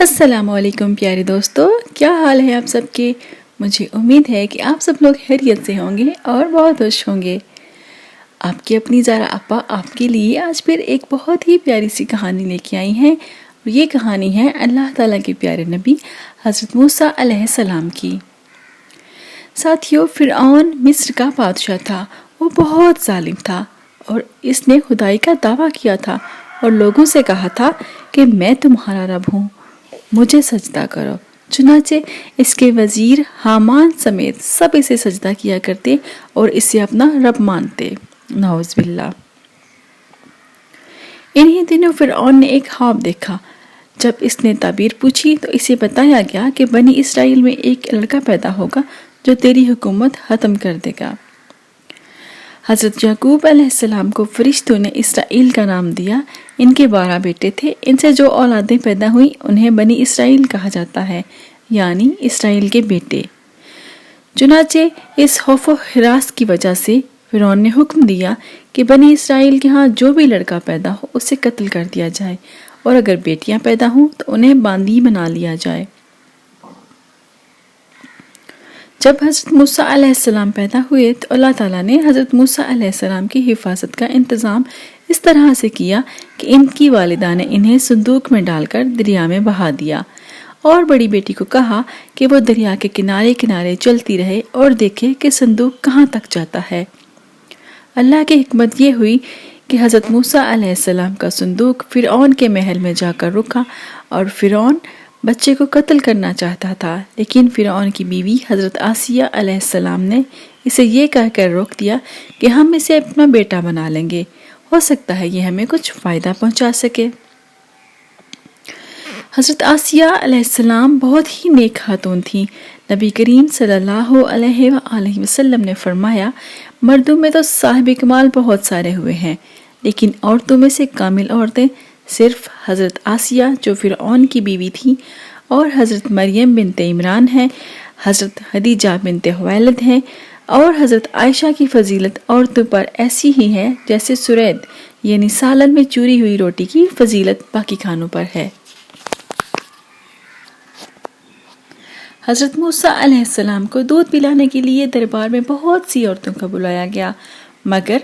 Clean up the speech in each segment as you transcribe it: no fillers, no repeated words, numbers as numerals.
السلام علیکم پیارے دوستو، کیا حال ہے آپ سب کے؟ مجھے امید ہے کہ آپ سب لوگ خیریت سے ہوں گے اور بہت خوش ہوں گے۔ آپ کی اپنی زارا آپا آپ کے لیے آج پھر ایک بہت ہی پیاری سی کہانی لے کے آئی ہیں، اور یہ کہانی ہے اللہ تعالیٰ کے پیارے نبی حضرت موسیٰ علیہ السلام کی۔ ساتھیو، فرعون مصر کا بادشاہ تھا۔ وہ بہت ظالم تھا اور اس نے خدائی کا دعویٰ کیا تھا اور لوگوں سے کہا تھا کہ میں تمہارا رب ہوں، مجھے سجدہ کرو۔ چنانچہ اس کے وزیر حامان سمیت سب اسے سجدہ کیا کرتے اور اسے اپنا رب مانتے۔ نعوذ باللہ۔ انہی دنوں فرعون نے ایک خواب دیکھا۔ جب اس نے تعبیر پوچھی تو اسے بتایا گیا کہ بنی اسرائیل میں ایک لڑکا پیدا ہوگا جو تیری حکومت ختم کر دے گا۔ حضرت یعقوب علیہ السلام کو فرشتوں نے اسرائیل کا نام دیا۔ ان کے 12 بیٹے تھے۔ ان سے جو اولادیں پیدا ہوئیں انہیں بنی اسرائیل کہا جاتا ہے، یعنی اسرائیل کے بیٹے۔ چنانچہ اس خوف و ہراس کی وجہ سے فرعون نے حکم دیا کہ بنی اسرائیل کے ہاں جو بھی لڑکا پیدا ہو اسے قتل کر دیا جائے، اور اگر بیٹیاں پیدا ہوں تو انہیں باندی بنا لیا جائے۔ جب حضرت موسیٰ علیہ السلام پیدا ہوئے تو اللہ تعالیٰ نے حضرت موسیٰ علیہ السلام کی حفاظت کا انتظام اس طرح سے کیا کہ ان کی والدہ نے انہیں صندوق میں ڈال کر دریا میں بہا دیا، اور بڑی بیٹی کو کہا کہ وہ دریا کے کنارے کنارے چلتی رہے اور دیکھے کہ صندوق کہاں تک جاتا ہے۔ اللہ کی حکمت یہ ہوئی کہ حضرت موسیٰ علیہ السلام کا صندوق فرعون کے محل میں جا کر رکا، اور فرعون بچے کو قتل کرنا چاہتا تھا، لیکن فرعون کی بیوی حضرت آسیہ علیہ السلام نے اسے یہ کہہ کر روک دیا کہ ہم اسے اپنا بیٹا بنا لیں گے، ہو سکتا ہے یہ ہمیں کچھ فائدہ پہنچا سکے۔ حضرت آسیہ علیہ السلام بہت ہی نیک خاتون تھیں۔ نبی کریم صلی اللہ علیہ وآلہ وسلم نے فرمایا، مردوں میں تو صاحب کمال بہت سارے ہوئے ہیں، لیکن عورتوں میں سے کامل عورتیں صرف حضرت آسیہ جو فرعون کی بیوی تھی، اور حضرت مریم بنت عمران ہیں، حضرت خدیجہ بنت خویلد ہیں، اور حضرت عائشہ کی فضیلت عورتوں پر ایسی ہی ہے جیسے سرید یعنی سالن میں چوری ہوئی روٹی کی فضیلت باقی کھانوں پر ہے۔ حضرت موسیٰ علیہ السلام کو دودھ پلانے کے لیے دربار میں بہت سی عورتوں کو بلایا گیا، مگر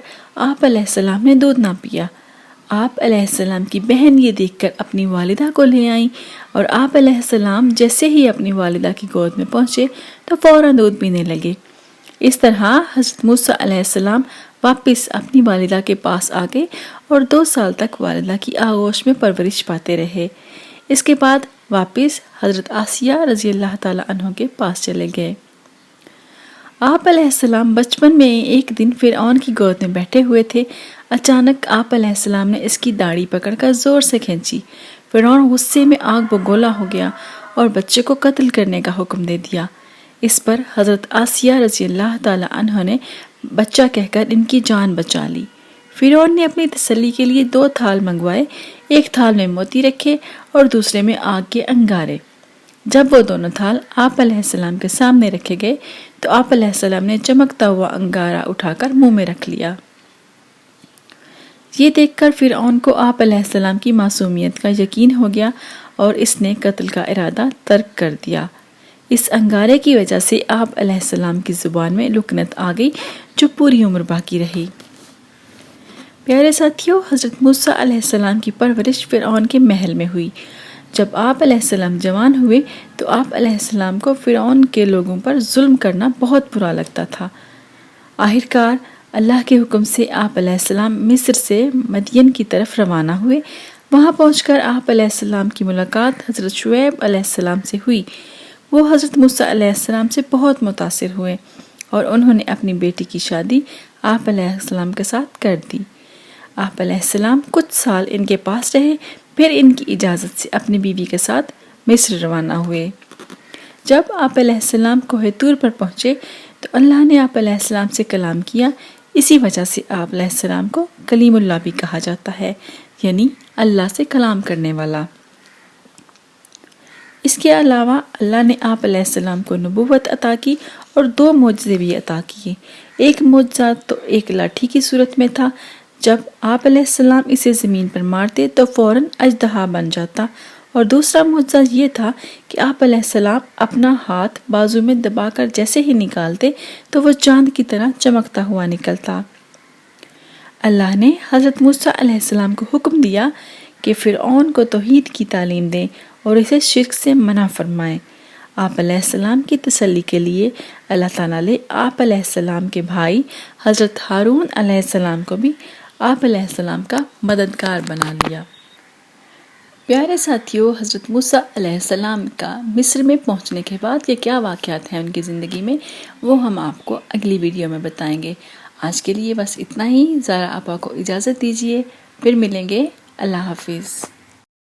آپ علیہ السلام نے دودھ نہ پیا۔ آپ علیہ السلام کی بہن یہ دیکھ کر اپنی والدہ کو لے آئیں، اور آپ علیہ السلام جیسے ہی اپنی والدہ کی گود میں پہنچے تو فوراً دودھ پینے لگے۔ اس طرح حضرت موسیٰ علیہ السلام واپس اپنی والدہ کے پاس آ گئے اور 2 سال تک والدہ کی آغوش میں پرورش پاتے رہے۔ اس کے بعد واپس حضرت آسیہ رضی اللہ تعالیٰ عنہ کے پاس چلے گئے۔ آپ علیہ السلام بچپن میں ایک دن فرعون کی گود میں بیٹھے ہوئے تھے۔ اچانک آپ علیہ السلام نے اس کی داڑھی پکڑ کر زور سے کھینچی۔ فرعون غصے میں آگ بگولا ہو گیا اور بچے کو قتل کرنے کا حکم دے دیا۔ اس پر حضرت آسیہ رضی اللہ تعالیٰ عنہ نے بچہ کہہ کر ان کی جان بچا لی۔ فرعون نے اپنی تسلی کے لیے 2 تھال منگوائے، ایک تھال میں موتی رکھے اور دوسرے میں آگ کے انگارے۔ جب وہ دونوں تھال آپ علیہ السلام کے سامنے رکھے گئے تو آپ علیہ السلام نے چمکتا ہوا انگارہ اٹھا کر منہ میں رکھ لیا۔ یہ دیکھ کر فرعون کو آپ علیہ السلام کی معصومیت کا یقین ہو گیا اور اس نے قتل کا ارادہ ترک کر دیا۔ اس انگارے کی وجہ سے آپ علیہ السلام کی زبان میں لکنت آ گئی جو پوری عمر باقی رہی۔ پیارے ساتھیوں، حضرت موسیٰ علیہ السلام کی پرورش فرعون کے محل میں ہوئی۔ جب آپ علیہ السلام جوان ہوئے تو آپ علیہ السلام کو فرعون کے لوگوں پر ظلم کرنا بہت برا لگتا تھا۔ آخرکار اللہ کے حکم سے آپ علیہ السلام مصر سے مدین کی طرف روانہ ہوئے۔ وہاں پہنچ کر آپ علیہ السلام کی ملاقات حضرت شعیب علیہ السلام سے ہوئی۔ وہ حضرت موسیٰ علیہ السلام سے بہت متاثر ہوئے اور انہوں نے اپنی بیٹی کی شادی آپ علیہ السلام کے ساتھ کر دی۔ آپ علیہ السلام کچھ سال ان کے پاس رہے، پھر ان کی اجازت سے اپنی بیوی کے ساتھ مصر روانہ ہوئے۔ جب آپ علیہ السلام کوہ طور پر پہنچے تو اللہ نے آپ علیہ السلام سے کلام کیا۔ اسی وجہ سے آپ علیہ السلام کو کلیم اللہ بھی کہا جاتا ہے، یعنی اللہ سے کلام کرنے والا۔ اس کے علاوہ اللہ نے آپ علیہ السلام کو نبوت عطا کی اور 2 معجزے بھی عطا کیے۔ ایک معجزہ تو ایک لاٹھی کی صورت میں تھا۔ جب آپ علیہ السلام اسے زمین پر مارتے تو فوراً اژدہا بن جاتا اور دوسرا معجزہ یہ تھا کہ آپ علیہ السلام اپنا ہاتھ بازو میں دبا کر جیسے ہی نکالتے تو وہ چاند کی طرح چمکتا ہوا نکلتا۔ اللہ نے حضرت موسیٰ علیہ السلام کو حکم دیا کہ فرعون کو توحید کی تعلیم دیں اور اسے شرک سے منع فرمائیں۔ آپ علیہ السلام کی تسلی کے لیے اللہ تعالیٰ نے آپ علیہ السلام کے بھائی حضرت ہارون علیہ السلام کو بھی آپ علیہ السلام کا مددگار بنا لیا۔ پیارے ساتھیو، حضرت موسیٰ علیہ السلام کا مصر میں پہنچنے کے بعد یہ کیا واقعات ہیں ان کی زندگی میں، وہ ہم آپ کو اگلی ویڈیو میں بتائیں گے۔ آج کے لیے بس اتنا ہی۔ زارا آپا کو اجازت دیجیے، پھر ملیں گے۔ اللہ حافظ۔